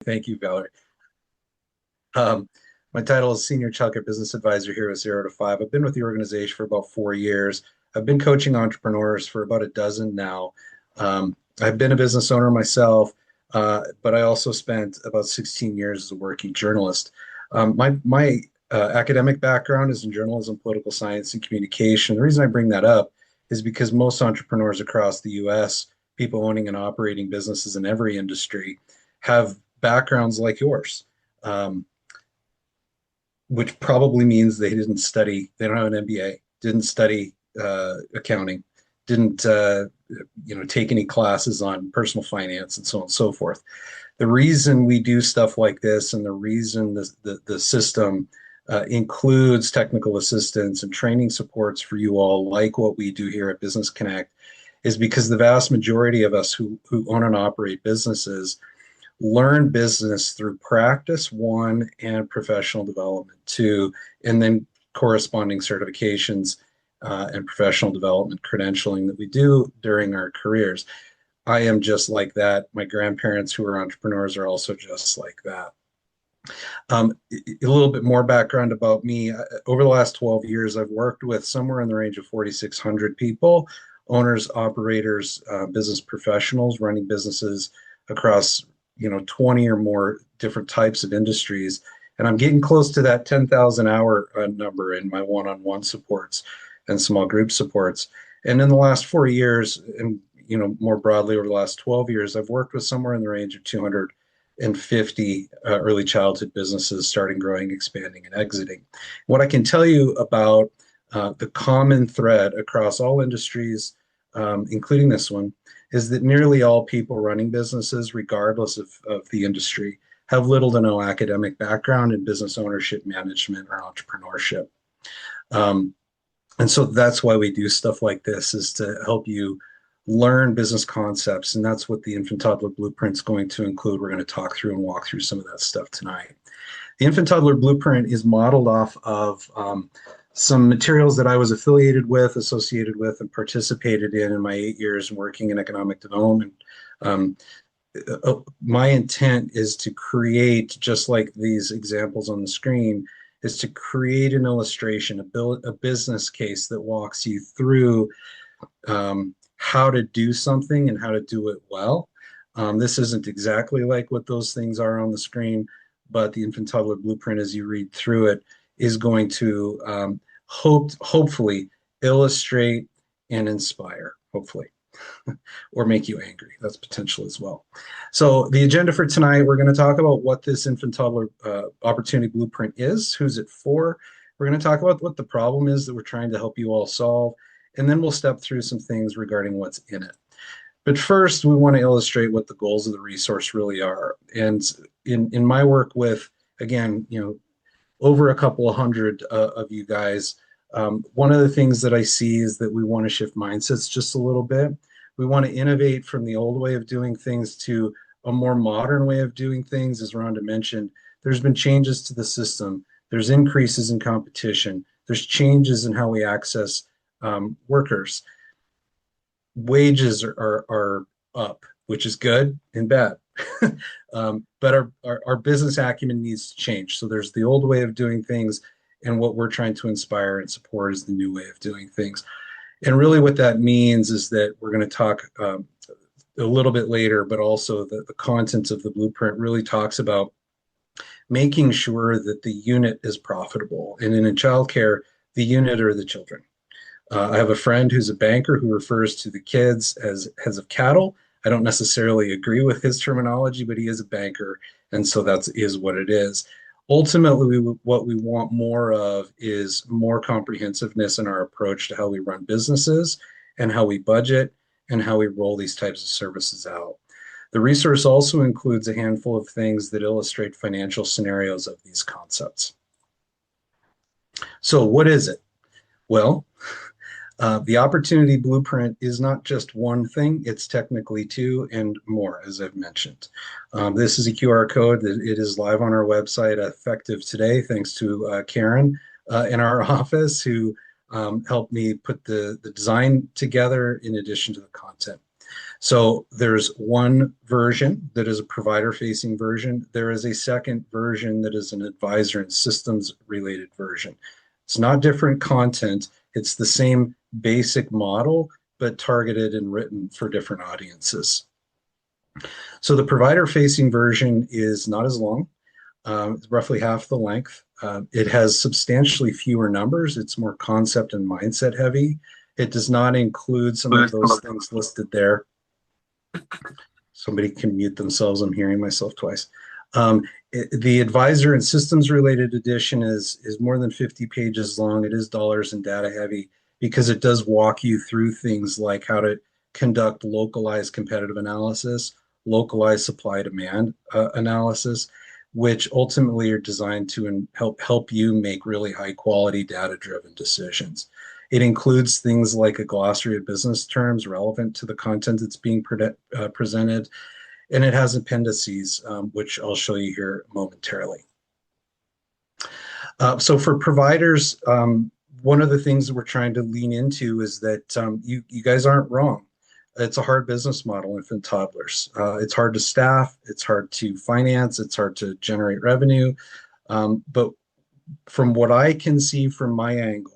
Thank you, Valerie. Um, my title is Senior Childcare Business Advisor here at 0 to 5. I've been with the organization for about 4 years. I've been coaching entrepreneurs for about a dozen now. I've been a business owner myself, but I also spent about 16 years as a working journalist. My academic background is in journalism, political science, and communication. The reason I bring that up is because most entrepreneurs across the US, people owning and operating businesses in every industry, have backgrounds like yours. Um, which probably means they didn't study, they don't have an MBA, didn't study accounting, didn't take any classes on personal finance and so on and so forth. The reason we do stuff like this and the reason the system includes technical assistance and training supports for you all, like what we do here at Business Connect, is because the vast majority of us who own and operate businesses learn business through practice, one, and professional development, two, and then corresponding certifications and professional development credentialing that we do during our careers. I am just like that. My grandparents, who are entrepreneurs, are also just like that. A little bit more background about me. Over the last 12 years, I've worked with somewhere in the range of 4,600 people, owners, operators, business professionals running businesses across 20 or more different types of industries. And I'm getting close to that 10,000 hour number in my one-on-one supports and small group supports. And in the last 4 years, and more broadly over the last 12 years, I've worked with somewhere in the range of 250 early childhood businesses, starting, growing, expanding, and exiting. What I can tell you about the common thread across all industries, including this one, is that nearly all people running businesses, regardless of the industry, have little to no academic background in business ownership, management, or entrepreneurship. And so that's why we do stuff like this, is to help you learn business concepts. And that's what the Infant-Toddler Blueprint is going to include. We're going to talk through and walk through some of that stuff tonight. The Infant-Toddler Blueprint is modeled off of some materials that I was affiliated with, associated with, and participated in my 8 years working in economic development. My intent is to create, just like these examples on the screen, is to create an illustration, a business case that walks you through how to do something and how to do it well. This isn't exactly like what those things are on the screen, but the Infant-Toddler Blueprint, as you read through it, is going to hopefully illustrate and inspire, hopefully, or make you angry. That's potential as well. So the agenda for tonight, we're going to talk about what this Infant-Toddler Opportunity Blueprint is, who's it for. We're going to talk about what the problem is that we're trying to help you all solve, and then we'll step through some things regarding what's in it. But first, we want to illustrate what the goals of the resource really are. And in my work with, again, over a couple of hundred of you guys, one of the things that I see is that we want to shift mindsets just a little bit. We want to innovate from the old way of doing things to a more modern way of doing things. As Rhonda mentioned, there's been changes to the system. There's increases in competition. There's changes in how we access workers. Wages are up, which is good and bad. But our business acumen needs to change. So there's the old way of doing things, and what we're trying to inspire and support is the new way of doing things. And really what that means is that we're going to talk a little bit later, but also the content of the blueprint really talks about making sure that the unit is profitable. And in childcare, the unit are the children. I have a friend who's a banker who refers to the kids as heads of cattle. I don't necessarily agree with his terminology, but he is a banker, and so that is what it is. Ultimately, what we want more of is more comprehensiveness in our approach to how we run businesses and how we budget and how we roll these types of services out. The resource also includes a handful of things that illustrate financial scenarios of these concepts. So what is it? Well, the Opportunity Blueprint is not just one thing, it's technically two and more, as I've mentioned. This is a QR code that it is live on our website effective today, thanks to Karen in our office, who helped me put the design together in addition to the content. So there's one version that is a provider-facing version. There is a second version that is an advisor and systems-related version. It's not different content. It's the same basic model, but targeted and written for different audiences. So the provider-facing version is not as long. It's roughly half the length. It has substantially fewer numbers. It's more concept and mindset heavy. It does not include some of those things listed there. Somebody can mute themselves. I'm hearing myself twice. The advisor and systems related edition is more than 50 pages long. It is dollars and data heavy because it does walk you through things like how to conduct localized competitive analysis, localized supply demand analysis, which ultimately are designed to help you make really high quality data driven decisions. It includes things like a glossary of business terms relevant to the content that's being presented, and it has appendices, which I'll show you here momentarily. So for providers, one of the things that we're trying to lean into is that you guys aren't wrong. It's a hard business model, infant toddlers. It's hard to staff, it's hard to finance, it's hard to generate revenue. But from what I can see from my angle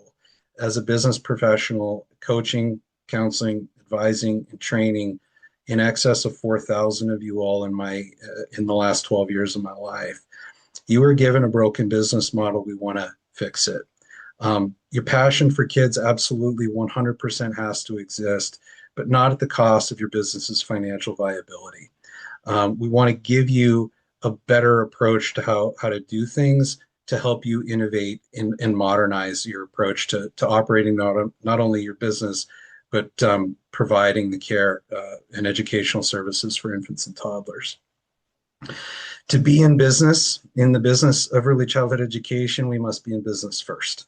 as a business professional, coaching, counseling, advising, and training in excess of 4,000 of you all in the last 12 years of my life, you were given a broken business model. We want to fix it. Your passion for kids absolutely 100% has to exist, but not at the cost of your business's financial viability. We want to give you a better approach to how to do things to help you innovate and modernize your approach to operating not only your business, but providing the care and educational services for infants and toddlers. To be in the business of early childhood education, we must be in business first.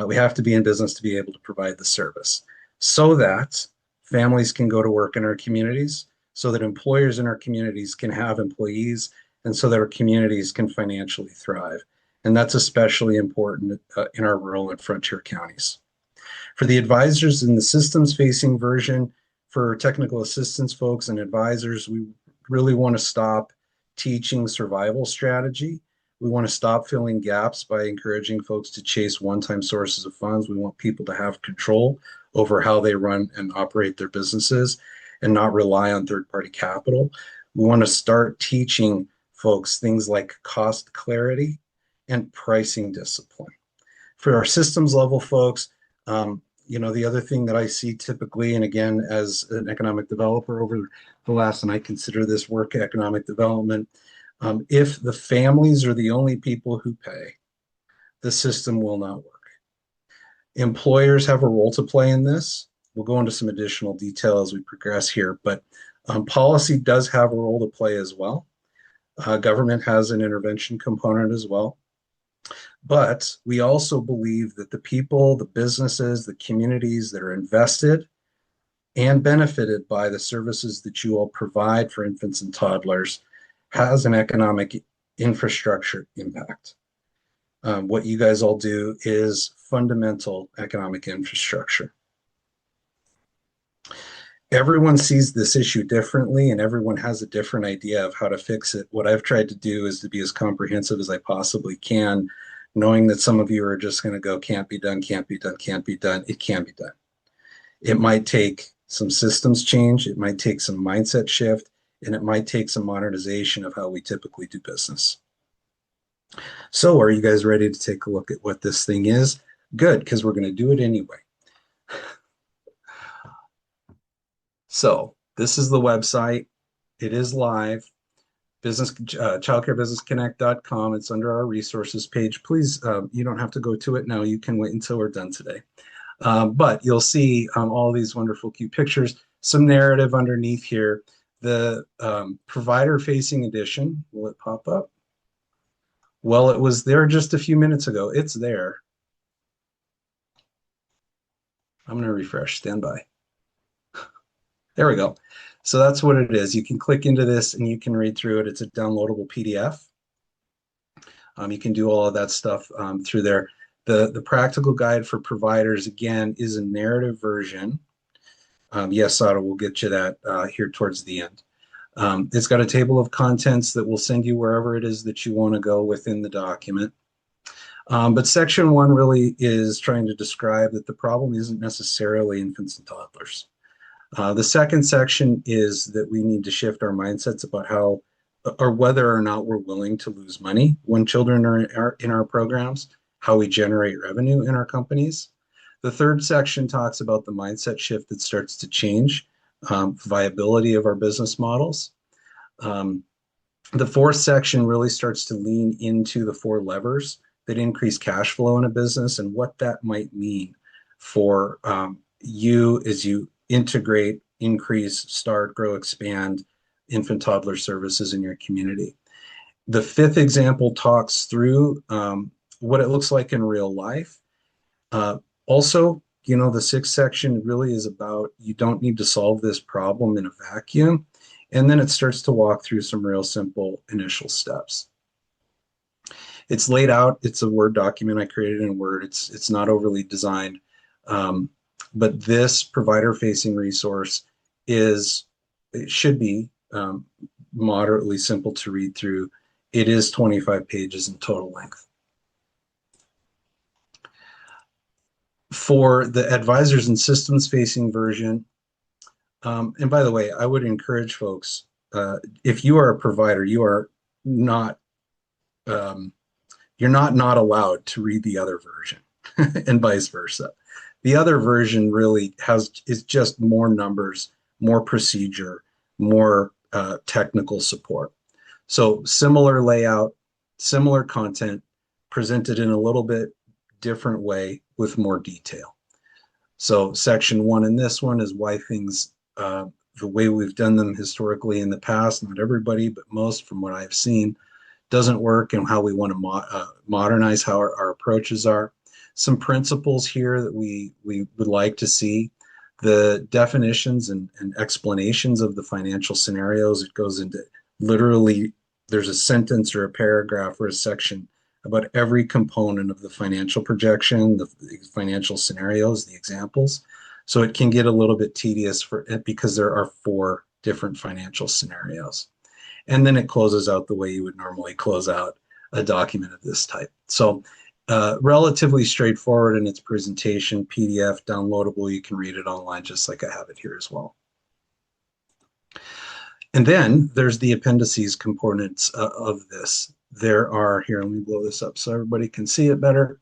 We have to be in business to be able to provide the service so that families can go to work in our communities, so that employers in our communities can have employees, and so that our communities can financially thrive. And that's especially important in our rural and frontier counties. For the advisors in the systems facing version, for technical assistance folks and advisors, we really want to stop teaching survival strategy. We want to stop filling gaps by encouraging folks to chase one-time sources of funds. We want people to have control over how they run and operate their businesses and not rely on third-party capital. We want to start teaching folks things like cost clarity and pricing discipline. For our systems level folks, the other thing that I see typically, and again, as an economic developer over the last, and I consider this work economic development, if the families are the only people who pay, the system will not work. Employers have a role to play in this. We'll go into some additional detail as we progress here, but policy does have a role to play as well. Government has an intervention component as well. But we also believe that the people, the businesses, the communities that are invested and benefited by the services that you all provide for infants and toddlers has an economic infrastructure impact. What you guys all do is fundamental economic infrastructure. Everyone sees this issue differently, and everyone has a different idea of how to fix it. What I've tried to do is to be as comprehensive as I possibly can, knowing that some of you are just going to go, can't be done, can't be done, can't be done. It can be done. It might take some systems change, it might take some mindset shift, and it might take some modernization of how we typically do business. So are you guys ready to take a look at what this thing is? Good, because we're going to do it anyway. So this is the website. It is live. Childcarebusinessconnect.com. It's under our resources page. Please, you don't have to go to it now. You can wait until we're done today. But you'll see all these wonderful, cute pictures, some narrative underneath here. The provider-facing edition, will it pop up? Well, it was there just a few minutes ago. It's there. I'm going to refresh. Stand by. There we go. So that's what it is. You can click into this and you can read through it. It's a downloadable PDF. You can do all of that stuff through there. The practical guide for providers, again, is a narrative version. Yes, Otto, we'll get you that here towards the end. It's got a table of contents that will send you wherever it is that you want to go within the document. But section one really is trying to describe that the problem isn't necessarily infants and toddlers. The second section is that we need to shift our mindsets about how or whether or not we're willing to lose money when children are in our programs, how we generate revenue in our companies. The third section talks about the mindset shift that starts to change viability of our business models. Um, the fourth section really starts to lean into the four levers that increase cash flow in a business and what that might mean for you as you integrate, increase, start, grow, expand infant toddler services in your community. The fifth example talks through what it looks like in real life. Also, the sixth section really is about you don't need to solve this problem in a vacuum. And then it starts to walk through some real simple initial steps. It's laid out. It's a Word document I created in Word. It's not overly designed. Um, but this provider-facing resource it should be moderately simple to read through. It is 25 pages in total length. For the advisors and systems facing version, and by the way, I would encourage folks, if you are a provider, not um, you're not allowed to read the other version and vice versa. The other version really is just more numbers, more procedure, more technical support. So similar layout, similar content, presented in a little bit different way with more detail. So section one in this one is why things, the way we've done them historically in the past, not everybody, but most from what I've seen, doesn't work and how we want to modernize how our approaches are. Some principles here that we would like to see. The definitions and explanations of the financial scenarios. It goes into literally, there's a sentence or a paragraph or a section about every component of the financial projection, the financial scenarios, the examples. So it can get a little bit tedious because there are four different financial scenarios. And then it closes out the way you would normally close out a document of this type. So relatively straightforward in its presentation, PDF, downloadable. You can read it online just like I have it here as well. And then there's the appendices components of this. There are, here, let me blow this up so everybody can see it better.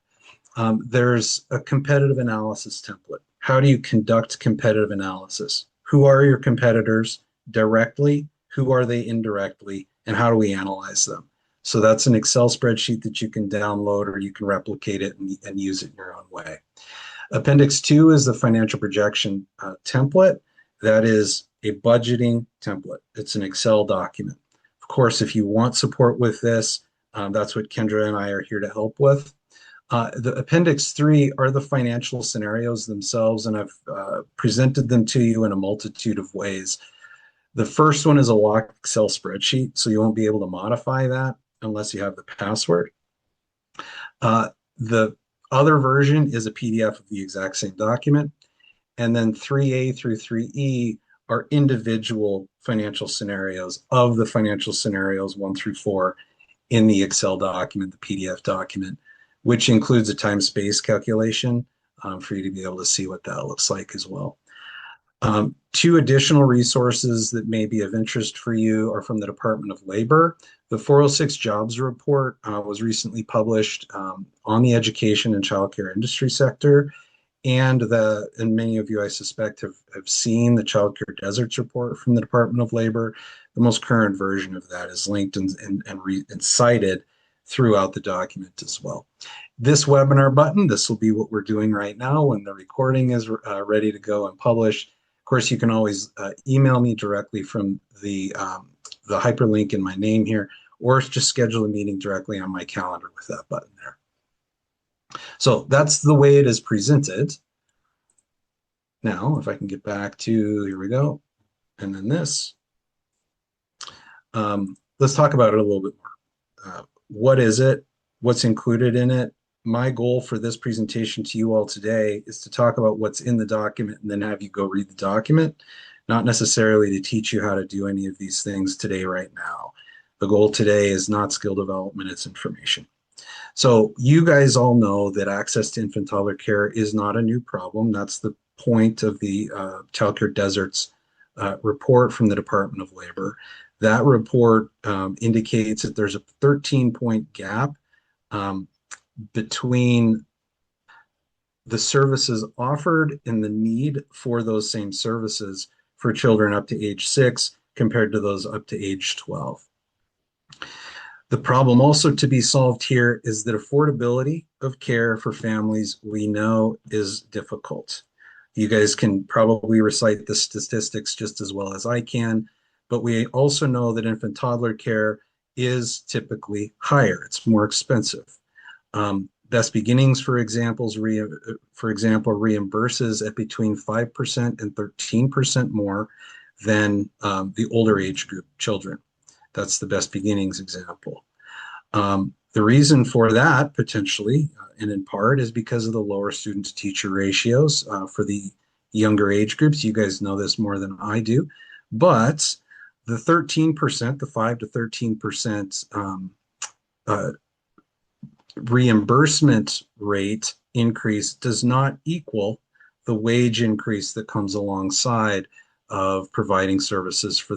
There's a competitive analysis template. How do you conduct competitive analysis? Who are your competitors directly? Who are they indirectly? And how do we analyze them? So that's an Excel spreadsheet that you can download or you can replicate it and use it in your own way. Appendix 2 is the financial projection template. That is a budgeting template. It's an Excel document. Of course, if you want support with this, that's what Kendra and I are here to help with. The Appendix 3 are the financial scenarios themselves, and I've presented them to you in a multitude of ways. The first one is a locked Excel spreadsheet, so you won't be able to modify that unless you have the password. The other version is a PDF of the exact same document. And then 3A through 3E are individual financial scenarios of the financial scenarios 1 through 4 in the Excel document, the PDF document, which includes a time-space calculation for you to be able to see what that looks like as well. Two additional resources that may be of interest for you are from the Department of Labor. The 406 Jobs Report was recently published on the education and childcare industry sector. And many of you, I suspect, have seen the Childcare Deserts Report from the Department of Labor. The most current version of that is linked and cited throughout the document as well. This webinar button, this will be what we're doing right now when the recording is ready to go and publish. Of course, you can always email me directly from the hyperlink in my name here, or just schedule a meeting directly on my calendar with that button there. So that's the way it is presented. Now, if I can get back to, here we go, and then this. Let's talk about it a little bit more. What is it? What's included in it? my goal for this presentation to you all today is to talk about what's in the document and then have you go read the document, not necessarily to teach you how to do any of these things today, right now. The goal today is not skill development, it's information. So you guys all know that access to infant toddler care is not a new problem. That's the point of the Child Care Deserts report from the Department of Labor. That report indicates that there's a 13-point gap um, between the services offered and the need for those same services for children up to age 6 compared to those up to age 12. The problem also to be solved here is that affordability of care for families we know is difficult. You guys can probably recite the statistics just as well as I can, but we also know that infant toddler care is typically higher. It's more expensive. Best Beginnings, for example, reimburses at between 5% and 13% more than the older age group children. That's the Best Beginnings example. The reason for that, potentially, and in part, is because of the lower student to teacher ratios for the younger age groups. You guys know this more than I do. But the 13%, the 5 to 13% uh, reimbursement rate increase does not equal the wage increase that comes alongside of providing services for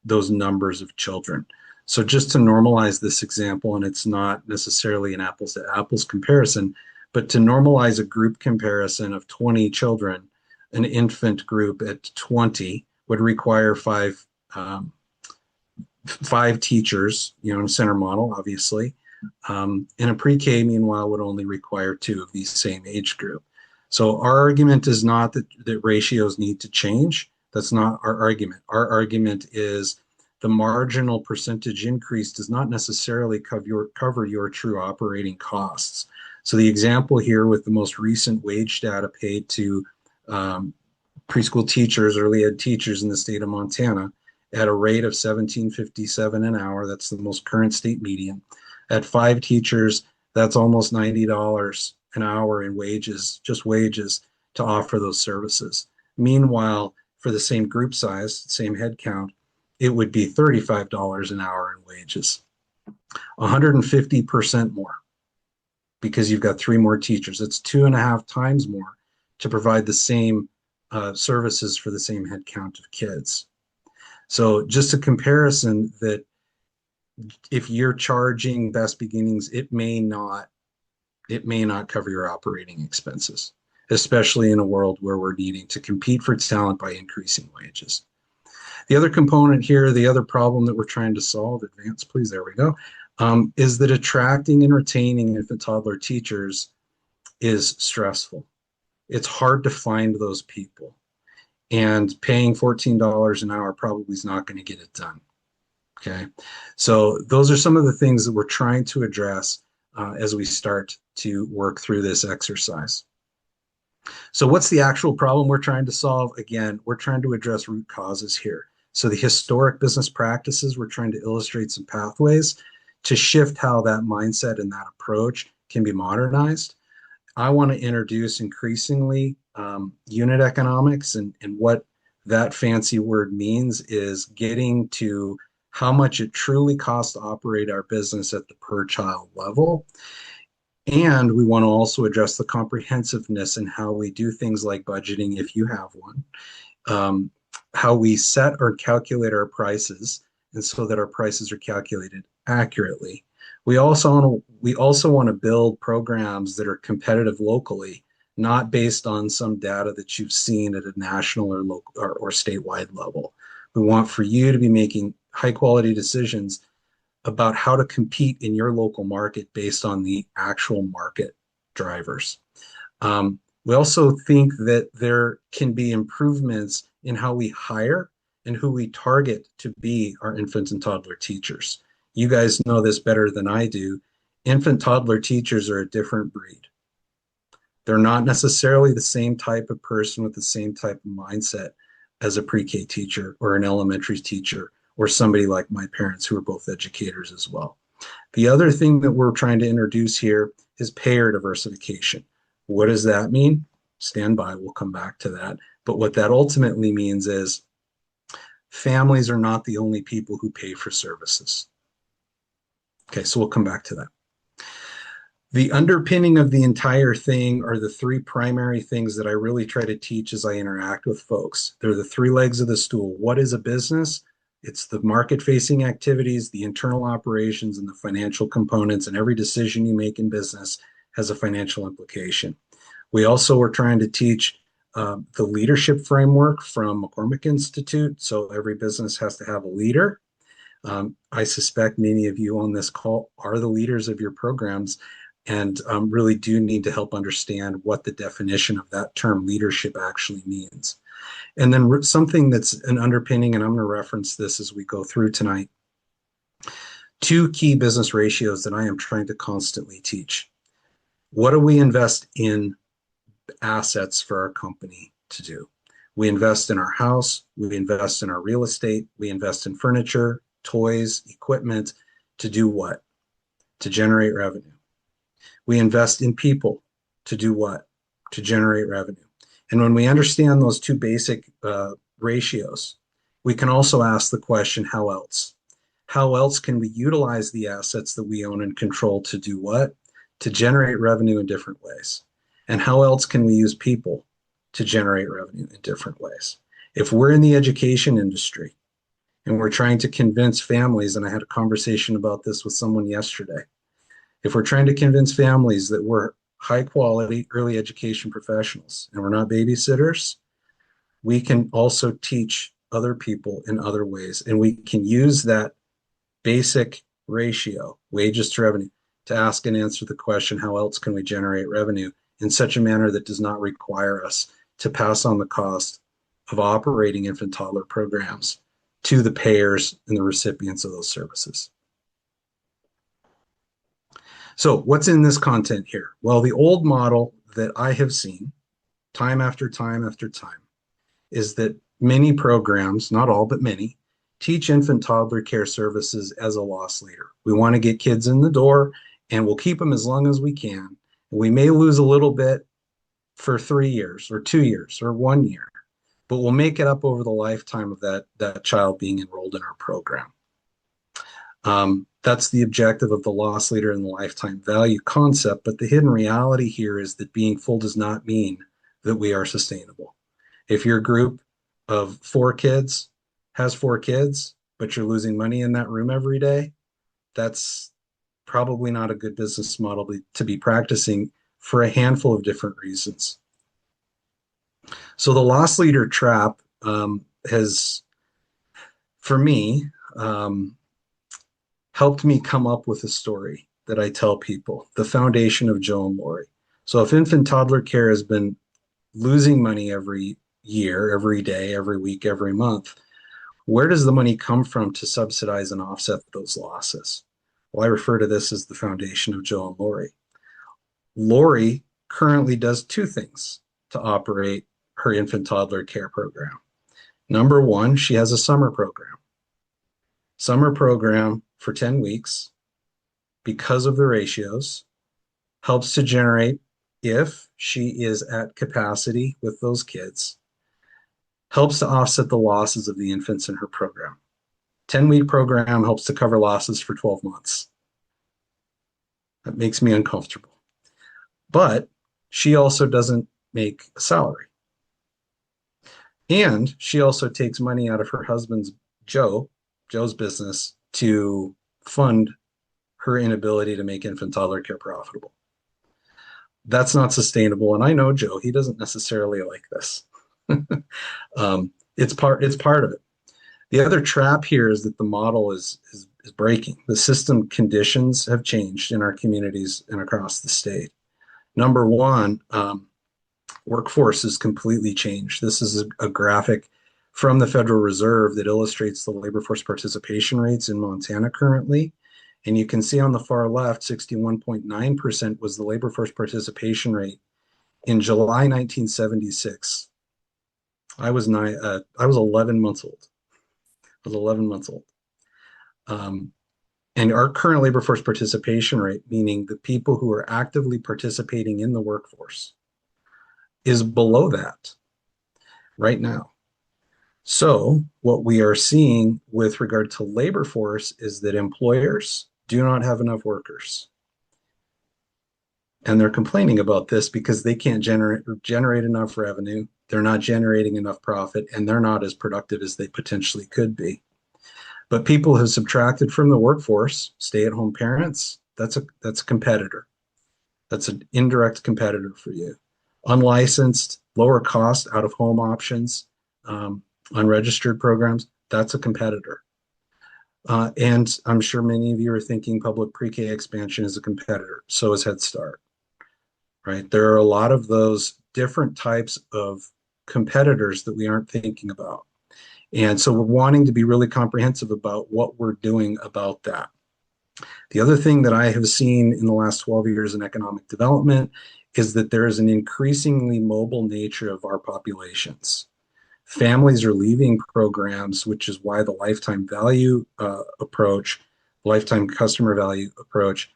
those numbers of children. So just to normalize this example, and it's not necessarily an apples to apples comparison, but to normalize a group comparison of 20 children, an infant group at 20 would require five teachers, in a center model, obviously. And a pre-K, meanwhile, would only require 2 of these same age group. So our argument is not that ratios need to change. That's not our argument. Our argument is the marginal percentage increase does not necessarily cover your true operating costs. So the example here with the most recent wage data paid to preschool teachers, early ed teachers in the state of Montana, at a rate of $17.57 an hour, that's the most current state median. At 5 teachers, that's almost $90 an hour in wages, just wages, to offer those services. Meanwhile, for the same group size, same head count, it would be $35 an hour in wages, 150% more, because you've got 3 more teachers. It's 2.5 times more to provide the same services for the same head count of kids. So just a comparison that if you're charging Best Beginnings, it may not cover your operating expenses, especially in a world where we're needing to compete for talent by increasing wages. The other component here, the other problem that we're trying to solve, advance please, there we go, is that attracting and retaining infant toddler teachers is stressful. It's hard to find those people, and paying $14 an hour probably is not going to get it done. Okay, so those are some of the things that we're trying to address as we start to work through this exercise. So what's the actual problem we're trying to solve? Again, we're trying to address root causes here. So the historic business practices, we're trying to illustrate some pathways to shift how that mindset and that approach can be modernized. I want to introduce increasingly unit economics, and what that fancy word means is getting to how much it truly costs to operate our business at the per child level. And we want to also address the comprehensiveness in how we do things like budgeting, if you have one, how we set or calculate our prices, and so that our prices are calculated accurately. We also want to build programs that are competitive locally, not based on some data that you've seen at a national or local or statewide level. We want for you to be making high quality decisions about how to compete in your local market based on the actual market drivers. We also think that there can be improvements in how we hire and who we target to be our infant and toddler teachers. You guys know this better than I do. Infant toddler teachers are a different breed. They're not necessarily the same type of person with the same type of mindset as a pre-K teacher or an elementary teacher or somebody like my parents who are both educators as well. The other thing that we're trying to introduce here is payer diversification. What does that mean? Stand by, we'll come back to that. But what that ultimately means is families are not the only people who pay for services. Okay, so we'll come back to that. The underpinning of the entire thing are the three primary things that I really try to teach as I interact with folks. They're the three legs of the stool. What is a business? It's the market-facing activities, the internal operations, and the financial components, and every decision you make in business has a financial implication. We also are trying to teach the leadership framework from McCormick Institute. So every business has to have a leader. I suspect many of you on this call are the leaders of your programs and really do need to help understand what the definition of that term leadership actually means. And then something that's an underpinning, and I'm going to reference this as we go through tonight, two key business ratios that I am trying to constantly teach. What do we invest in assets for our company to do? We invest in our house, we invest in our real estate, we invest in furniture, toys, equipment to do what? To generate revenue. We invest in people to do what? To generate revenue. And when we understand those two basic ratios, we can also ask the question, how else? How else can we utilize the assets that we own and control to do what? To generate revenue in different ways. And how else can we use people to generate revenue in different ways? If we're in the education industry and we're trying to convince families, and I had a conversation about this with someone yesterday, if we're trying to convince families that we're high quality early education professionals and we're not babysitters, we can also teach other people in other ways. And we can use that basic ratio, wages to revenue, to ask and answer the question, how else can we generate revenue in such a manner that does not require us to pass on the cost of operating infant toddler programs to the payers and the recipients of those services. So what's in this content here? Well, the old model that I have seen time after time after time is that many programs, not all, but many, teach infant toddler care services as a loss leader. We want to get kids in the door and we'll keep them as long as we can. We may lose a little bit for 3 years or 2 years or 1 year, but we'll make it up over the lifetime of that child being enrolled in our program. That's the objective of the loss leader and the lifetime value concept. But the hidden reality here is that being full does not mean that we are sustainable. If your group of 4 kids has 4 kids, but you're losing money in that room every day, that's probably not a good business model to be practicing for a handful of different reasons. So the loss leader trap has, for me, helped me come up with a story that I tell people, the foundation of Joe and Lori. So if infant toddler care has been losing money every year, every day, every week, every month, where does the money come from to subsidize and offset those losses? Well, I refer to this as the foundation of Joe and Lori. Lori currently does 2 things to operate her infant toddler care program. Number 1, she has a summer program. Summer program for 10 weeks, because of the ratios, helps to generate, if she is at capacity with those kids, helps to offset the losses of the infants in her program. 10-week program helps to cover losses for 12 months. That makes me uncomfortable. But she also doesn't make a salary. And she also takes money out of her husband's Joe's business to fund her inability to make infant toddler care profitable. That's not sustainable. And I know Joe, he doesn't necessarily like this. It's part of it. The other trap here is that the model is breaking. The system conditions have changed in our communities and across the state. Number 1, workforce has completely changed. This is a graphic from the Federal Reserve that illustrates the labor force participation rates in Montana currently. And you can see on the far left, 61.9% was the labor force participation rate in July 1976. I was 11 months old. I was 11 months old. And our current labor force participation rate, meaning the people who are actively participating in the workforce, is below that right now. So, what we are seeing with regard to labor force is that employers do not have enough workers. And they're complaining about this because they can't generate enough revenue. They're not generating enough profit, and they're not as productive as they potentially could be. But people who subtracted from the workforce, stay-at-home parents, that's a competitor. That's an indirect competitor for you. Unlicensed, lower cost, out-of-home options, unregistered programs, that's a competitor. And I'm sure many of you are thinking public pre-K expansion is a competitor. So is Head Start, right? There are a lot of those different types of competitors that we aren't thinking about. And so we're wanting to be really comprehensive about what we're doing about that. The other thing that I have seen in the last 12 years in economic development is that there is an increasingly mobile nature of our populations. Families are leaving programs, which is why the lifetime value approach, lifetime customer value approach,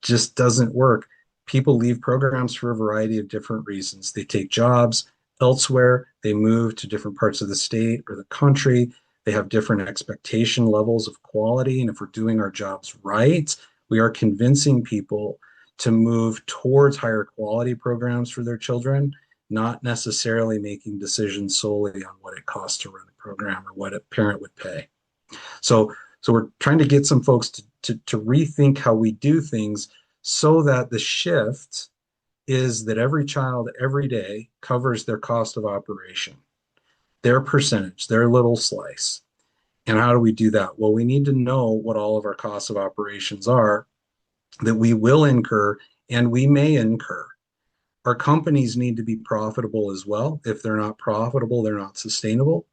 just doesn't work. People leave programs for a variety of different reasons. They take jobs elsewhere, they move to different parts of the state or the country, they have different expectation levels of quality. And if we're doing our jobs right, we are convincing people to move towards higher quality programs for their children, not necessarily making decisions solely on what it costs to run a program or what a parent would pay. So we're trying to get some folks to rethink how we do things so that the shift is that every child every day covers their cost of operation, their percentage, their little slice. And how do we do that? Well, we need to know what all of our costs of operations are that we will incur and we may incur. Our companies need to be profitable as well. If they're not profitable, they're not sustainable.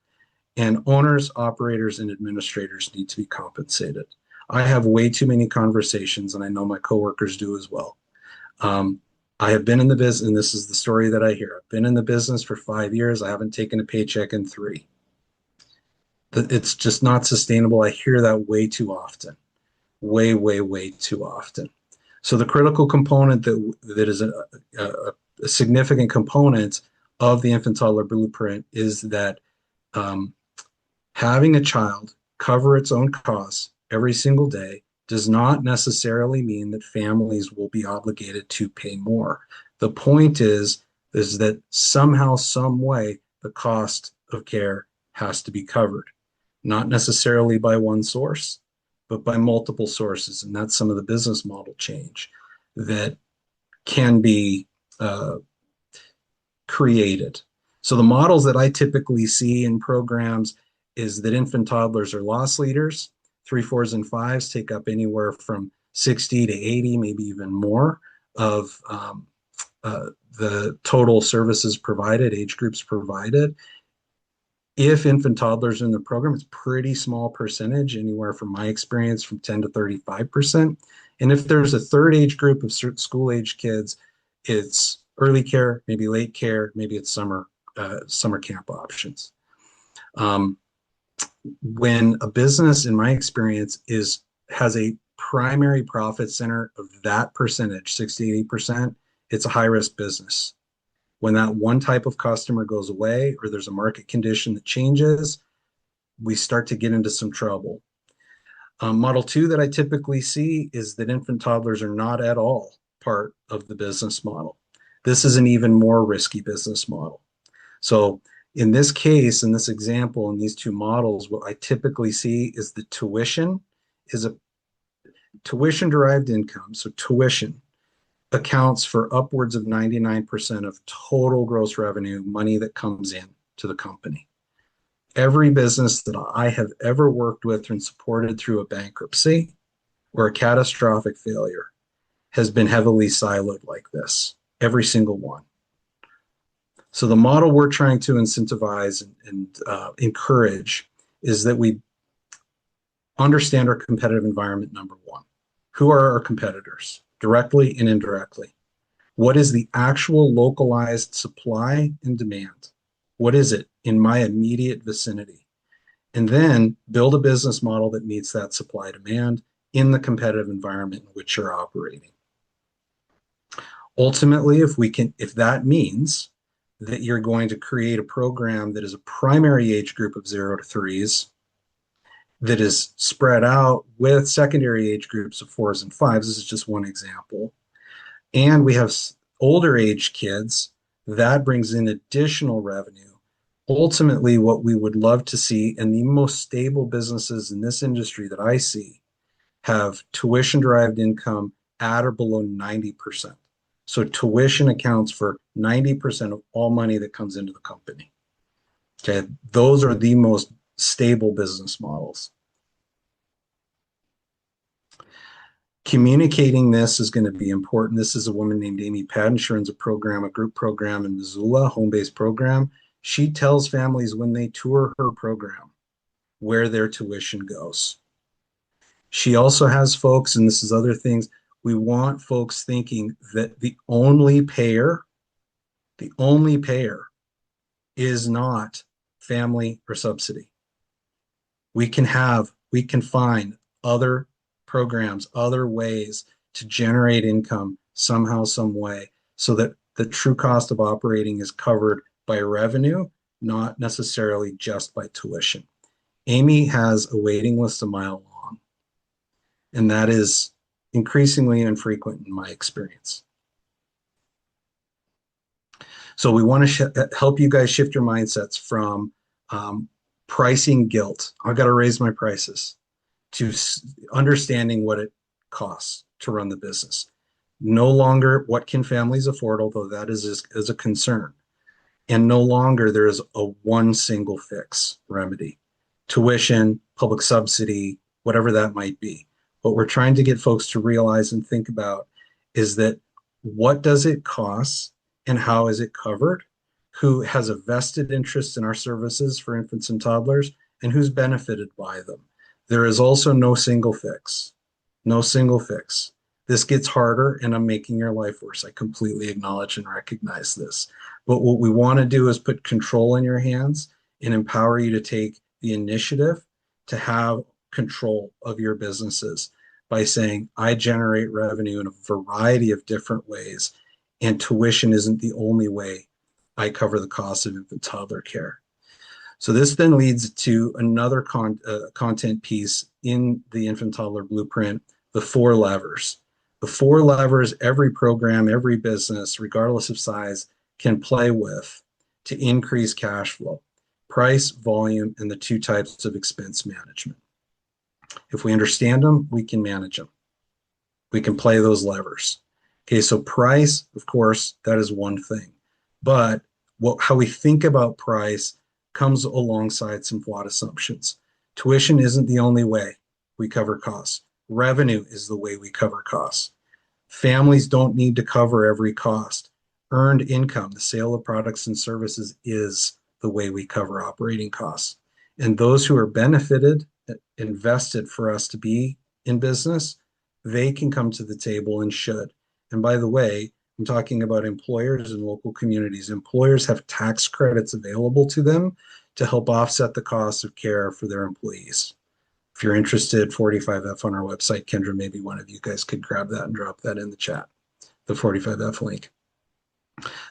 And owners, operators, and administrators need to be compensated. I have way too many conversations, and I know my coworkers do as well. I have been in the business, and this is the story that I hear. I've been in the business for 5 years. I haven't taken a paycheck in 3. It's just not sustainable. I hear that way too often, way, way, way too often. So the critical component that is a significant component of the infant toddler blueprint is that um, having a child cover its own costs every single day does not necessarily mean that families will be obligated to pay more. The point is that somehow, some way, the cost of care has to be covered, not necessarily by one source, but by multiple sources. And that's some of the business model change that can be created. So the models that I typically see in programs is that infant toddlers are loss leaders. 3, 4s, and 5s take up anywhere from 60 to 80, maybe even more of the total services provided, age groups provided. If infant toddlers are in the program, it's pretty small percentage, anywhere from my experience from 10 to 35%. And if there's a third age group of school age kids, it's early care, maybe late care, maybe it's summer camp options. When a business, in my experience, has a primary profit center of that percentage, 60, 80%, it's a high risk business. When that one type of customer goes away or there's a market condition that changes, we start to get into some trouble. Model 2 that I typically see is that infant toddlers are not at all part of the business model. This is an even more risky business model. So in this case, in this example, in these two models, what I typically see is the tuition is a tuition derived income. So tuition accounts for upwards of 99% of total gross revenue, money that comes in to the company. Every business that I have ever worked with and supported through a bankruptcy or a catastrophic failure has been heavily siloed like this, every single one. So the model we're trying to incentivize and encourage is that we understand our competitive environment, number one. Who are our competitors, directly and indirectly? What is the actual localized supply and demand? What is it in my immediate vicinity? And then build a business model that meets that supply demand in the competitive environment in which you're operating. Ultimately, if that means that you're going to create a program that is a primary age group of 0 to 3s, that is spread out with secondary age groups of 4s and 5s, this is just one example, and we have older age kids, that brings in additional revenue. Ultimately, what we would love to see, and the most stable businesses in this industry that I see, have tuition derived income at or below 90%. So tuition accounts for 90% of all money that comes into the company. Okay, those are the most stable business models. Communicating this is going to be important. This is a woman named Amy Patton. She runs a group program in Missoula, home-based program. She tells families when they tour her program where their tuition goes. She also has folks, and this is other things, we want folks thinking that the only payer is not family or subsidy. We can find other programs, other ways to generate income somehow, some way, so that the true cost of operating is covered by revenue, not necessarily just by tuition. Amy has a waiting list a mile long, and that is increasingly infrequent in my experience. So we want to help you guys shift your mindsets from pricing guilt. I've got to raise my prices, to understanding what it costs to run the business. No longer what can families afford, although that is a concern. And no longer there is a one single fix remedy. Tuition, public subsidy, whatever that might be. What we're trying to get folks to realize and think about is that what does it cost and how is it covered? Who has a vested interest in our services for infants and toddlers, and who's benefited by them? There is also no single fix. No single fix. This gets harder and I'm making your life worse. I completely acknowledge and recognize this. But what we want to do is put control in your hands and empower you to take the initiative to have control of your businesses by saying, I generate revenue in a variety of different ways, and tuition isn't the only way I cover the cost of infant toddler care. So this then leads to another content piece in the infant toddler blueprint, the 4 levers. The 4 levers every program, every business, regardless of size, can play with to increase cash flow: price, volume, and the 2 types of expense management. If we understand them, we can manage them. We can play those levers. Okay, so price, of course, that is one thing. But how we think about price comes alongside some flawed assumptions. Tuition isn't the only way we cover costs. Revenue is the way we cover costs. Families don't need to cover every cost. Earned income, the sale of products and services, is the way we cover operating costs. And those who are benefited, invested for us to be in business, they can come to the table and should. And by the way, I'm talking about employers and local communities. Employers have tax credits available to them to help offset the cost of care for their employees. If you're interested, 45F on our website. Kendra, maybe one of you guys could grab that and drop that in the chat, the 45F link.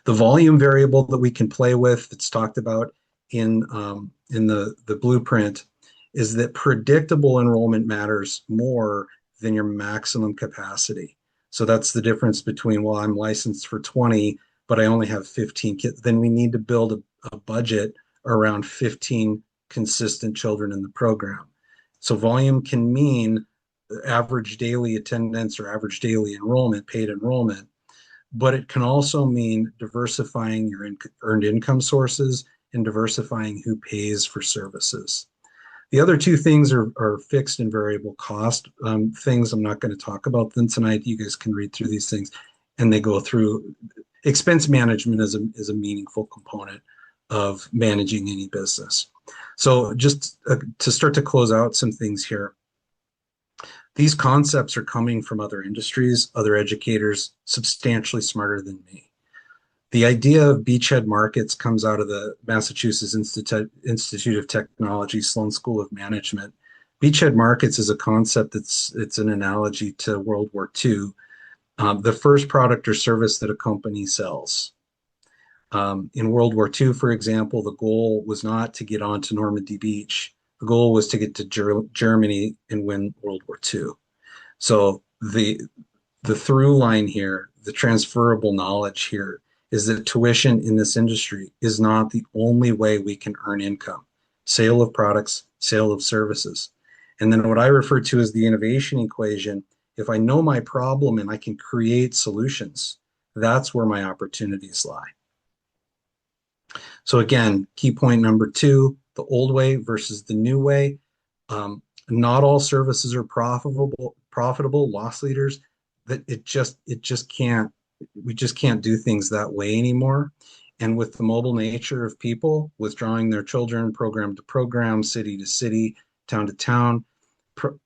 The volume variable that we can play with, that's talked about in the blueprint, is that predictable enrollment matters more than your maximum capacity. So that's the difference between, well, I'm licensed for 20, but I only have 15 kids. Then we need to build a budget around 15 consistent children in the program. So volume can mean average daily attendance or average daily enrollment, paid enrollment, but it can also mean diversifying your earned income sources and diversifying who pays for services. The other 2 things are fixed and variable cost things. I'm not going to talk about them tonight. You guys can read through these things, and they go through. Expense management is a meaningful component of managing any business. So just to start to close out some things here, these concepts are coming from other industries, other educators, substantially smarter than me. The idea of beachhead markets comes out of the Massachusetts Institute of Technology, Sloan School of Management. Beachhead markets is a concept it's an analogy to World War II. The first product or service that a company sells. In World War II, for example, the goal was not to get onto Normandy Beach. The goal was to get to Germany and win World War II. So the through line here, the transferable knowledge here, is that tuition in this industry is not the only way we can earn income. Sale of products, sale of services. And then what I refer to as the innovation equation, if I know my problem and I can create solutions, that's where my opportunities lie. So again, key point number two, the old way versus the new way. Not all services are profitable, loss leaders. That it just can't, we just can't do things that way anymore. And with the mobile nature of people withdrawing their children program to program, city to city, town to town,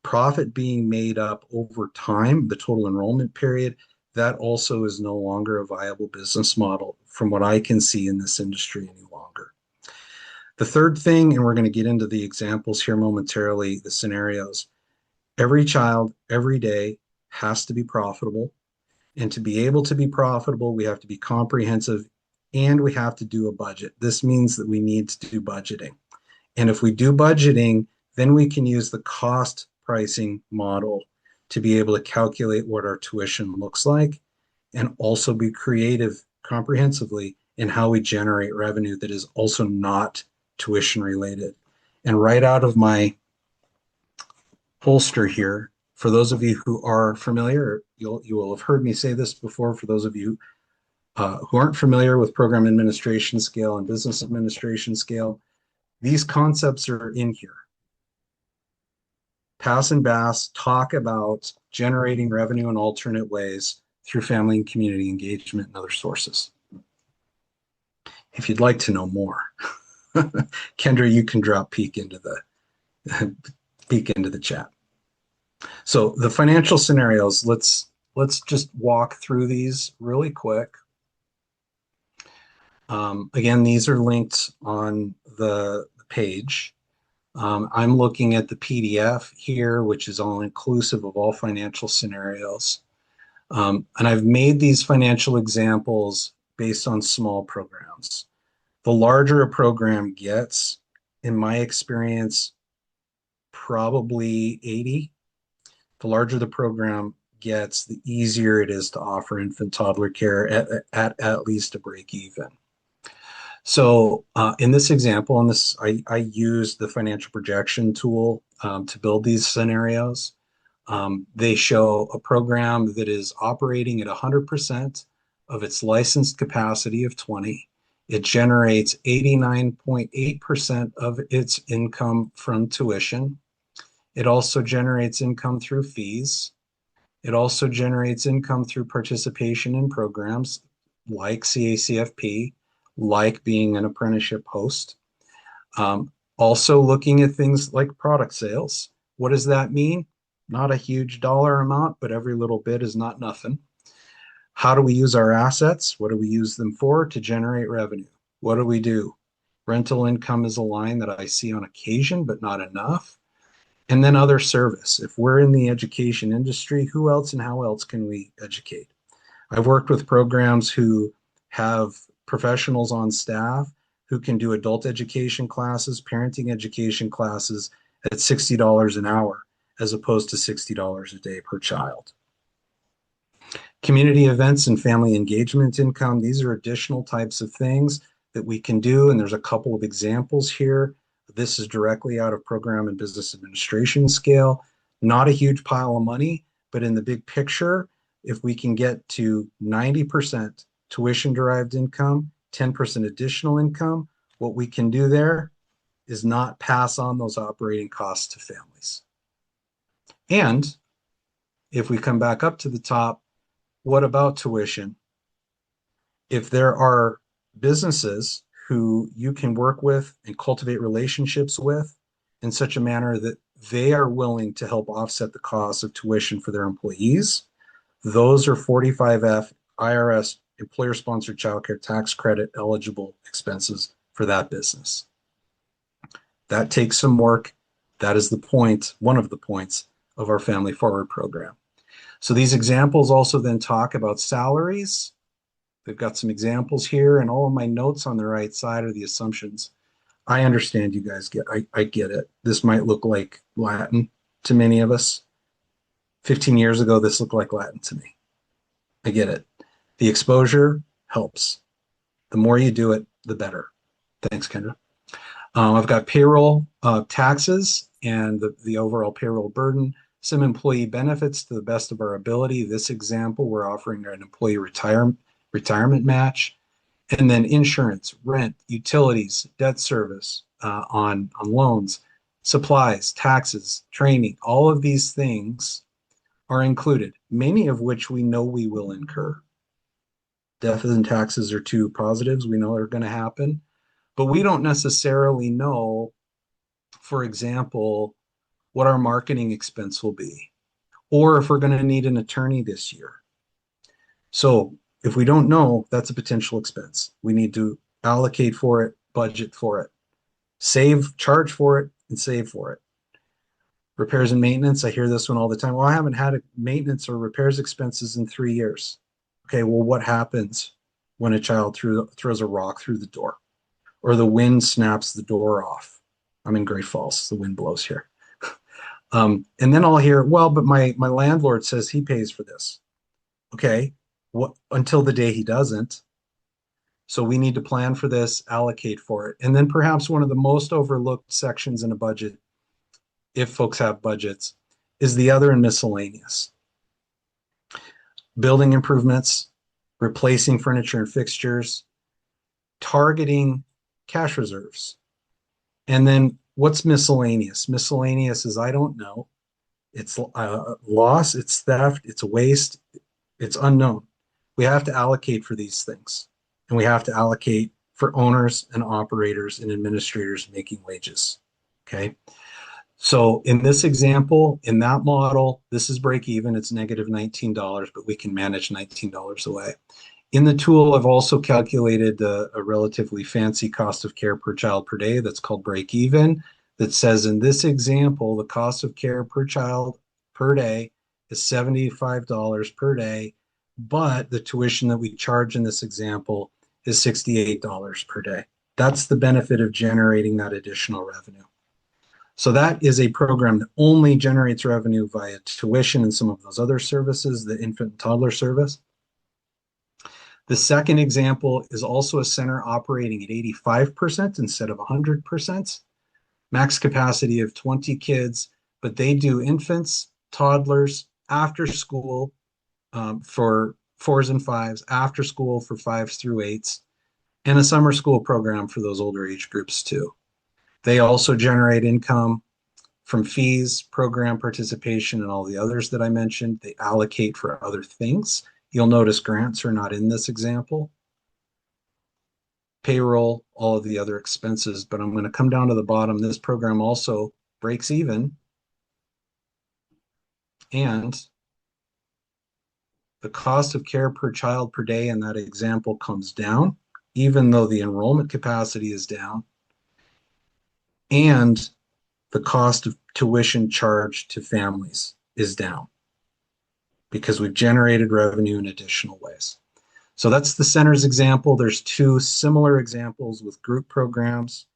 profit being made up over time, the total enrollment period, that also is no longer a viable business model from what I can see in this industry any longer. The third thing, and we're going to get into the examples here momentarily, the scenarios. Every child, every day has to be profitable. And to be able to be profitable, we have to be comprehensive and we have to do a budget. This means that we need to do budgeting. And if we do budgeting, then we can use the cost pricing model to be able to calculate what our tuition looks like and also be creative comprehensively in how we generate revenue that is also not tuition related. And right out of my holster here, for those of you who are familiar, you will have heard me say this before. For those of you who aren't familiar with program administration scale and business administration scale, these concepts are in here. Pass and Bass talk about generating revenue in alternate ways through family and community engagement and other sources. If you'd like to know more, Kendra, you can drop peek into the chat. So the financial scenarios, let's just walk through these really quick. Again, these are linked on the page. I'm looking at the PDF here, which is all inclusive of all financial scenarios. And I've made these financial examples based on small programs. The larger a program gets, in my experience, probably 80. The larger the program gets, the easier it is to offer infant toddler care at least a break even. So in this example, I used the financial projection tool to build these scenarios. They show a program that is operating at 100% of its licensed capacity of 20. It generates 89.8% of its income from tuition. It also generates income through fees. It also generates income through participation in programs like CACFP, like being an apprenticeship host. Also looking at things like product sales. What does that mean? Not a huge dollar amount, but every little bit is not nothing. How do we use our assets? What do we use them for? To generate revenue. What do we do? Rental income is a line that I see on occasion, but not enough. And then other service. If we're in the education industry, who else and how else can we educate? I've worked with programs who have professionals on staff who can do adult education classes, parenting education classes at $60 an hour, as opposed to $60 a day per child. Community events and family engagement income, these are additional types of things that we can do, and there's a couple of examples here. This is directly out of program and business administration scale. Not a huge pile of money, but in the big picture, if we can get to 90% tuition-derived income, 10% additional income, what we can do there is not pass on those operating costs to families. And if we come back up to the top, what about tuition? If there are businesses who you can work with and cultivate relationships with in such a manner that they are willing to help offset the cost of tuition for their employees, those are 45F IRS employer-sponsored childcare tax credit eligible expenses for that business. That takes some work. That is the point, one of the points of our Family Forward program. So these examples also then talk about salaries. They've got some examples here, and all of my notes on the right side are the assumptions. I understand you guys I get it. This might look like Latin to many of us. 15 years ago, this looked like Latin to me. I get it. The exposure helps. The more you do it, the better. Thanks, Kendra. I've got payroll taxes and the overall payroll burden, some employee benefits to the best of our ability. This example, we're offering an employee retirement match, and then insurance, rent, utilities, debt service on loans, supplies, taxes, training. All of these things are included, many of which we know we will incur. Death and taxes are two positives we know are going to happen, but we don't necessarily know, for example, what our marketing expense will be, or if we're going to need an attorney this year. So if we don't know, that's a potential expense. We need to allocate for it, budget for it, charge for it, and save for it. Repairs and maintenance, I hear this one all the time. Well, I haven't had maintenance or repairs expenses in 3 years. Okay, well, what happens when a child throws a rock through the door or the wind snaps the door off? I'm in Great Falls. The wind blows here. And then I'll hear, well, but my landlord says he pays for this. Okay, what until the day he doesn't. So we need to plan for this, allocate for it. And then perhaps one of the most overlooked sections in a budget, if folks have budgets, is the other and miscellaneous. Building improvements, replacing furniture and fixtures, targeting cash reserves. And then what's miscellaneous? Miscellaneous is I don't know. It's loss, it's theft, it's waste, it's unknown. We have to allocate for these things. And we have to allocate for owners and operators and administrators making wages. Okay. So in this example, in that model, this is break even. It's negative $19, but we can manage $19 away. In the tool, I've also calculated a relatively fancy cost of care per child per day that's called break even. That says in this example, the cost of care per child per day is $75 per day, but the tuition that we charge in this example is $68 per day. That's the benefit of generating that additional revenue. So that is a program that only generates revenue via tuition and some of those other services, the infant and toddler service. The second example is also a center operating at 85% instead of 100%, max capacity of 20 kids, but they do infants, toddlers, after school for 4s and 5s, after school for 5s through 8s, and a summer school program for those older age groups too. They also generate income from fees, program participation, and all the others that I mentioned. They allocate for other things. You'll notice grants are not in this example. Payroll, all of the other expenses, but I'm going to come down to the bottom. This program also breaks even, and the cost of care per child per day in that example comes down, even though the enrollment capacity is down. And the cost of tuition charged to families is down because we've generated revenue in additional ways. So that's the center's example. There's two similar examples with group programs,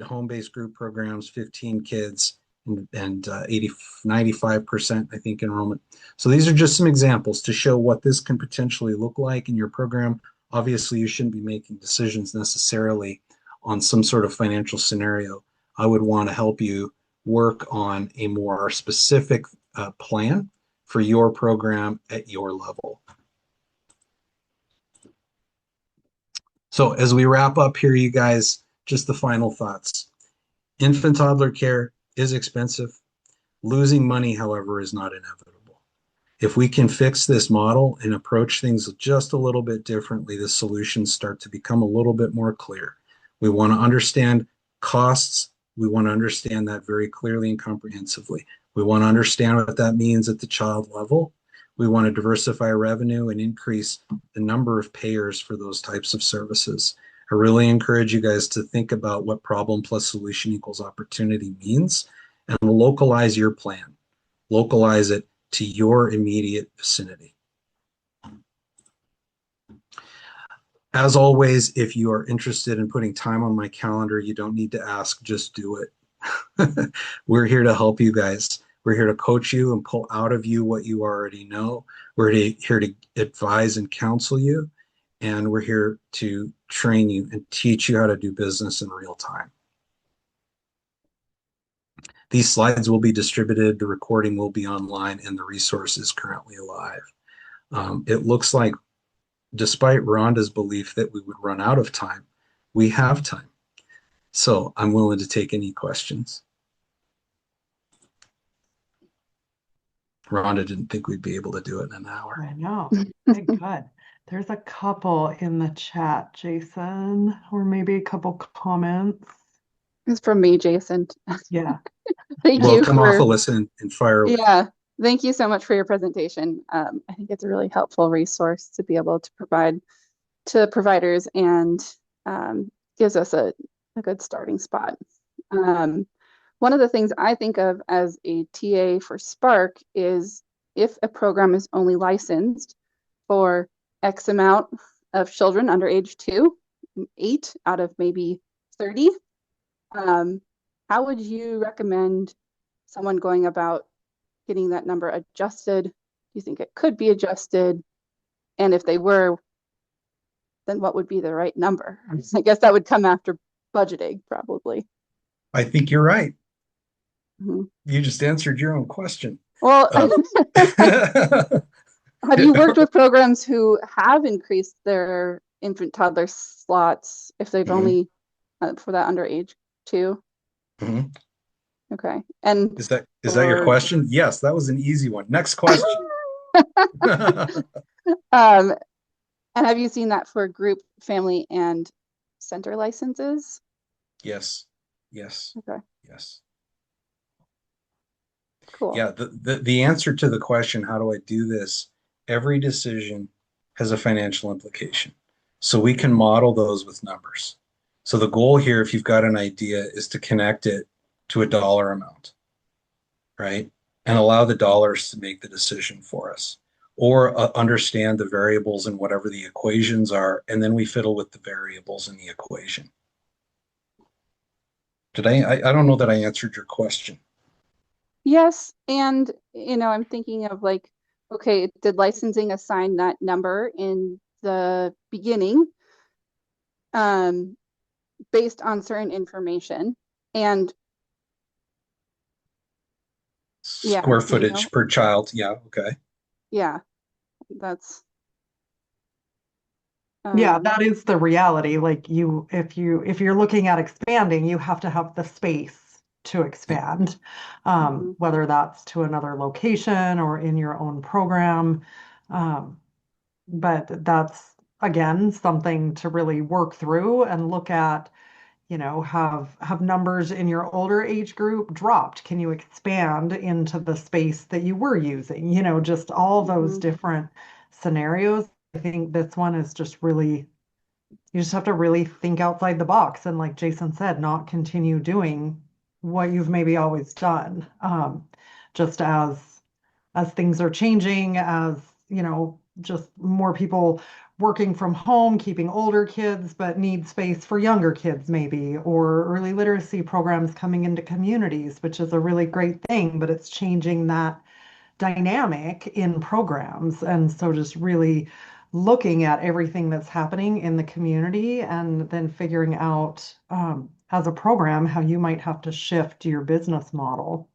home-based group programs, 15 kids, and 95%, I think, enrollment. So these are just some examples to show what this can potentially look like in your program. Obviously, you shouldn't be making decisions necessarily on some sort of financial scenario. I would want to help you work on a more specific plan for your program at your level. So as we wrap up here, you guys, just the final thoughts. Infant toddler care is expensive. Losing money, however, is not inevitable. If we can fix this model and approach things just a little bit differently, the solutions start to become a little bit more clear. We want to understand costs. We want to understand that very clearly and comprehensively. We want to understand what that means at the child level. We want to diversify revenue and increase the number of payers for those types of services. I really encourage you guys to think about what problem plus solution equals opportunity means and localize your plan. Localize it to your immediate vicinity. As always, if you are interested in putting time on my calendar, you don't need to ask, just do it. We're here to help you guys. We're here to coach you and pull out of you what you already know. Here to advise and counsel you. And we're here to train you and teach you how to do business in real time. These slides will be distributed, the recording will be online, and the resource is currently live. It looks like, despite Rhonda's belief that we would run out of time, we have time. So I'm willing to take any questions. Rhonda didn't think we'd be able to do it in an hour. I know. Okay, good. There's a couple in the chat, Jason, or maybe a couple comments. It's from me, Jason. Yeah. Thank Well, you come off, for, Alyssa, and fire away. yeah, thank you so much for your presentation. I think it's a really helpful resource to be able to provide to providers and gives us a good starting spot. One of the things I think of as a TA for Spark is if a program is only licensed for X amount of children under age 2, 8 out of maybe 30, how would you recommend someone going about getting that number adjusted? Do you think it could be adjusted? And if they were, then what would be the right number? I guess that would come after budgeting, probably. I think you're right. Mm-hmm. You just answered your own question. Well, have you worked with programs who have increased their infant toddler slots if they've only for that under age 2? Mm-hmm. Okay. And is that your question? Yes, that was an easy one. Next question. And have you seen that for group, family, and center licenses? Yes. Yes. Okay. Yes. Cool. Yeah, the answer to the question, how do I do this? Every decision has a financial implication. So we can model those with numbers. So the goal here, if you've got an idea, is to connect it to a dollar amount, right? And allow the dollars to make the decision for us. Or understand the variables and whatever the equations are, and then we fiddle with the variables in the equation. I don't know that I answered your question. Yes, and I'm thinking of like, okay, did licensing assign that number in the beginning based on certain information? And square footage per child. Yeah, okay. Yeah, that's yeah, that is the reality. Like if you're looking at expanding, you have to have the space to expand, whether that's to another location or in your own program. But that's again something to really work through and look at, have numbers in your older age group dropped? Can you expand into the space that you were using? Just all those different scenarios. I think this one is just really, you just have to really think outside the box and, like Jason said, not continue doing what you've maybe always done. Just as things are changing, as just more people working from home, keeping older kids, but need space for younger kids maybe, or early literacy programs coming into communities, which is a really great thing, but it's changing that dynamic in programs. And so just really looking at everything that's happening in the community and then figuring out as a program how you might have to shift your business model.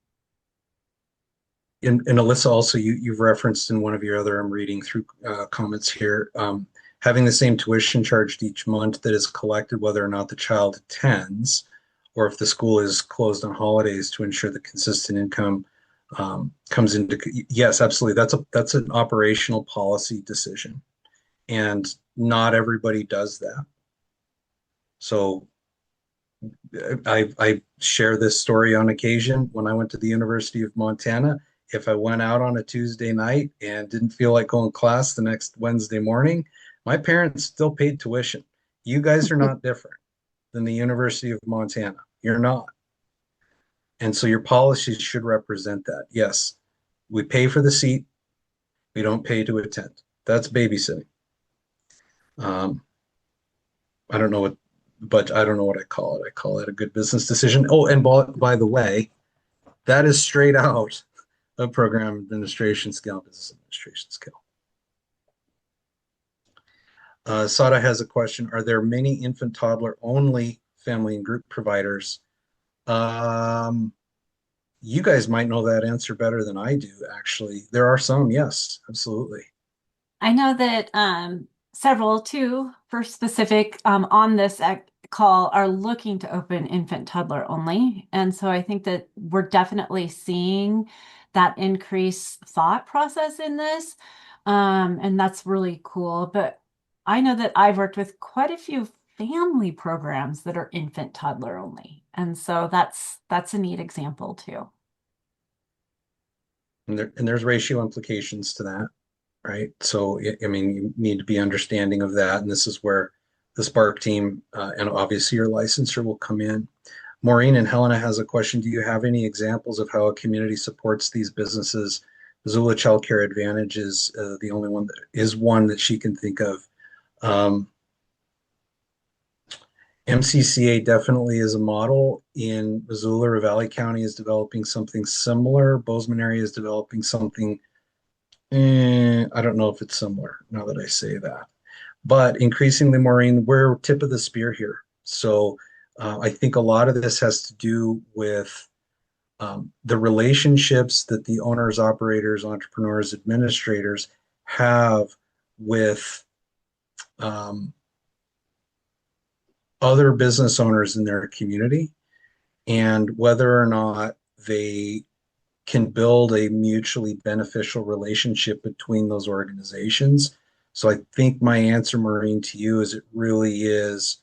And Alyssa, also, you've referenced in one of your other, I'm reading through comments here, having the same tuition charged each month that is collected whether or not the child attends, or if the school is closed on holidays, to ensure the consistent income comes into. Yes, absolutely. That's an operational policy decision, and not everybody does that. So I share this story on occasion. When I went to the University of Montana, if I went out on a Tuesday night and didn't feel like going to class the next Wednesday morning, my parents still paid tuition. You guys are not different than the University of Montana. You're not. And so your policies should represent that. Yes, we pay for the seat, we don't pay to attend. That's babysitting. Um, I don't know what, but I don't know what I call it. I call it a good business decision. Oh, and by the way, that is straight out of program administration skill, business administration skill. Sada has a question. Are there many infant toddler only family and group providers? Um, you guys might know that answer better than I do, actually. There are some, yes, absolutely. I know that several, too, for specific on this call, are looking to open infant toddler only. And so I think that we're definitely seeing that increased thought process in this. And that's really cool. But I know that I've worked with quite a few family programs that are infant toddler only. And so that's a neat example too. And there's ratio implications to that, right? So, I mean, you need to be understanding of that. And this is where the Spark team and obviously your licensor will come in. Maureen and Helena has a question. Do you have any examples of how a community supports these businesses? Missoula Child Care Advantage is the only one that is one that she can think of. Um, MCCA definitely is a model. In Missoula or Valley County is developing something similar. Bozeman area is developing something. I don't know if it's similar now that I say that. But increasingly, Maureen, we're tip of the spear here. So I think a lot of this has to do with the relationships that the owners, operators, entrepreneurs, administrators have with um, other business owners in their community and whether or not they can build a mutually beneficial relationship between those organizations. So I think my answer, Maureen, to you is it really is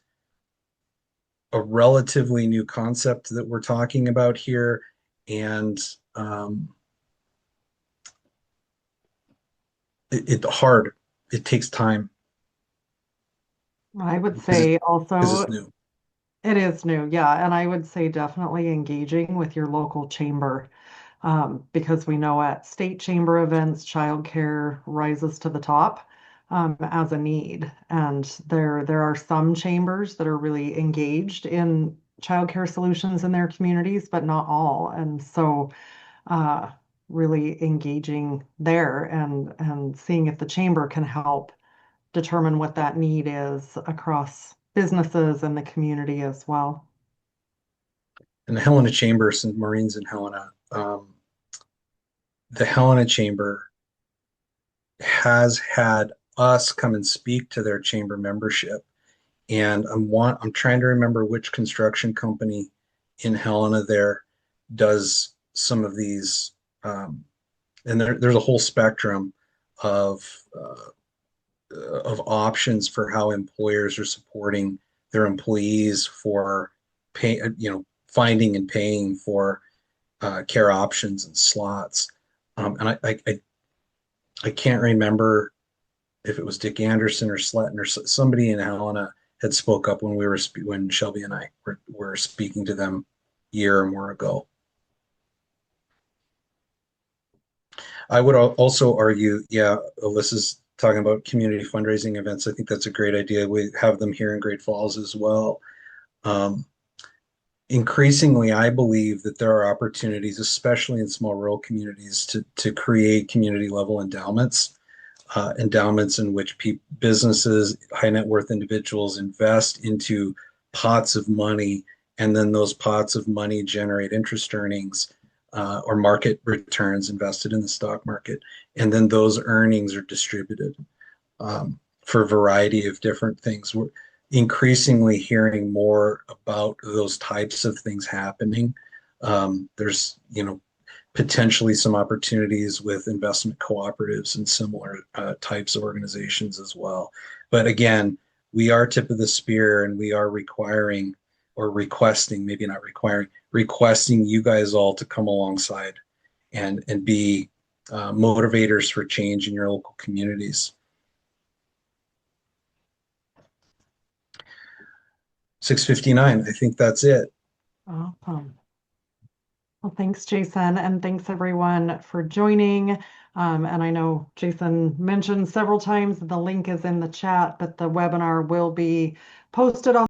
a relatively new concept that we're talking about here. And it hard. It takes time I would because say it's also new. it is new, yeah. And I would say definitely engaging with your local chamber, because we know at state chamber events, childcare rises to the top as a need. And there are some chambers that are really engaged in childcare solutions in their communities, but not all. And so uh, really engaging there and seeing if the chamber can help determine what that need is across businesses and the community as well. And the Helena Chambers and Marines in Helena, the Helena Chamber has had us come and speak to their chamber membership. And I'm trying to remember which construction company in Helena there does some of these. And there's a whole spectrum of options for how employers are supporting their employees for pay, finding and paying for care options and slots. And I can't remember if it was Dick Anderson or Sletton or somebody in Helena had spoke up when when Shelby and I were speaking to them a year or more ago. I would also argue, yeah, Alyssa's talking about community fundraising events. I think that's a great idea. We have them here in Great Falls as well. Um, Increasingly, I believe that there are opportunities, especially in small rural communities, to create community level endowments, endowments in which businesses, high net worth individuals invest into pots of money, and then those pots of money generate interest earnings or market returns invested in the stock market, and then those earnings are distributed for a variety of different things. We're increasingly hearing more about those types of things happening. There's, potentially some opportunities with investment cooperatives and similar types of organizations as well. But again, we are tip of the spear and we are requiring or requesting, maybe not requiring, requesting you guys all to come alongside and be motivators for change in your local communities. 6:59. I think that's it. Awesome. Well, thanks, Jason, and thanks everyone for joining. And I know Jason mentioned several times the link is in the chat, but the webinar will be posted on